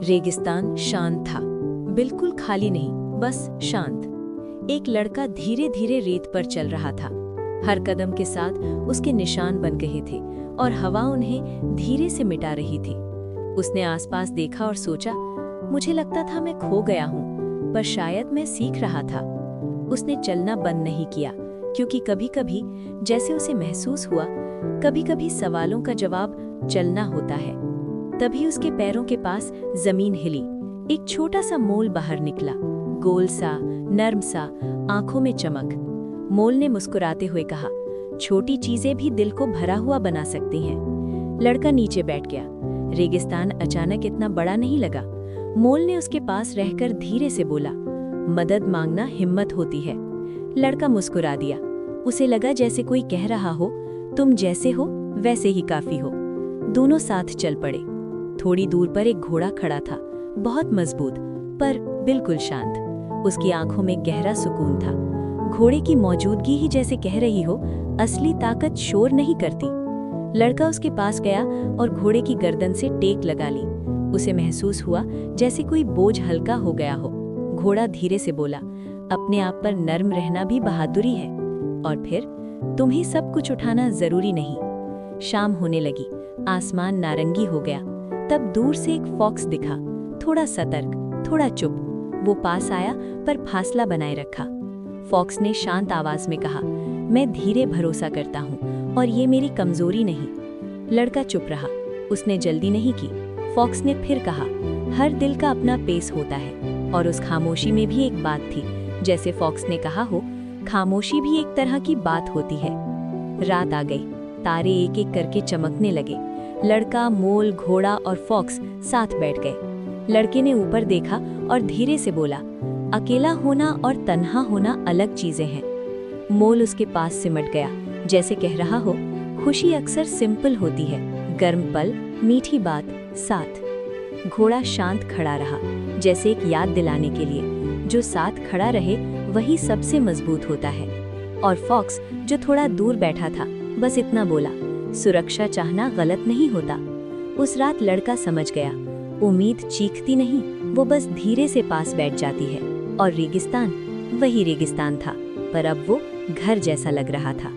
रेगिस्तान शांत था, बिल्कुल खाली नहीं, बस शांत। एक लड़का धीरे धीरे रेत पर चल रहा था। हर कदम के साथ उसके निशान बन गए थे और हवा उन्हें धीरे से मिटा रही थी। उसने आसपास देखा और सोचा, मुझे लगता था मैं खो गया हूँ, पर शायद मैं सीख रहा था। उसने चलना बंद नहीं किया, क्योंकि कभी-कभी जैसे उसे महसूस हुआ, कभी-कभी सवालों का जवाब चलना होता है। तभी उसके पैरों के पास जमीन हिली। एक छोटा सा मोल बाहर निकला, गोल सा, नर्म सा, आंखों में चमक। मोल ने मुस्कुराते हुए कहा, छोटी चीजें भी दिल को भरा हुआ बना सकती हैं। लड़का नीचे बैठ गया। रेगिस्तान अचानक इतना बड़ा नहीं लगा। मोल ने उसके पास रहकर धीरे से बोला, मदद मांगना हिम्मत होती है। लड़का मुस्कुरा दिया। उसे लगा जैसे कोई कह रहा हो, तुम जैसे हो वैसे ही काफी हो। दोनों साथ चल पड़े। थोड़ी दूर पर एक घोड़ा खड़ा था, बहुत मजबूत पर बिल्कुल शांत। उसकी आंखों में गहरा सुकून था। घोड़े की मौजूदगी ही जैसे कह रही हो, असली ताकत शोर नहीं करती। लड़का उसके पास गया और घोड़े की गर्दन से टेक लगा ली। उसे महसूस हुआ जैसे कोई बोझ हल्का हो गया हो। घोड़ा धीरे से बोला, अपने आप पर नर्म रहना भी बहादुरी है। और फिर, तुम्हें सब कुछ उठाना जरूरी नहीं। शाम होने लगी, आसमान नारंगी हो गया। तब दूर से एक फॉक्स दिखा, थोड़ा सतर्क, थोड़ा चुप। वो पास आया पर फासला बनाए रखा। फॉक्स ने शांत आवाज में कहा, मैं धीरे भरोसा करता हूँ और ये मेरी कमजोरी नहीं। लड़का चुप रहा, उसने जल्दी नहीं की। फॉक्स ने फिर कहा, हर दिल का अपना पेस होता है। और उस खामोशी में भी एक बात थी, जैसे फॉक्स ने कहा हो, खामोशी भी एक तरह की बात होती है। रात आ गई, तारे एक एक करके चमकने लगे। लड़का, मोल, घोड़ा और फॉक्स साथ बैठ गए। लड़के ने ऊपर देखा और धीरे से बोला, अकेला होना और तन्हा होना अलग चीजें हैं। मोल उसके पास सिमट गया, जैसे कह रहा हो, खुशी अक्सर सिंपल होती है, गर्म पल, मीठी बात, साथ। घोड़ा शांत खड़ा रहा, जैसे एक याद दिलाने के लिए, जो साथ खड़ा रहे वही सबसे मजबूत होता है। और फॉक्स, जो थोड़ा दूर बैठा था, बस इतना बोला, सुरक्षा चाहना गलत नहीं होता। उस रात लड़का समझ गया, उम्मीद चीखती नहीं, वो बस धीरे से पास बैठ जाती है। और रेगिस्तान वही रेगिस्तान था, पर अब वो घर जैसा लग रहा था।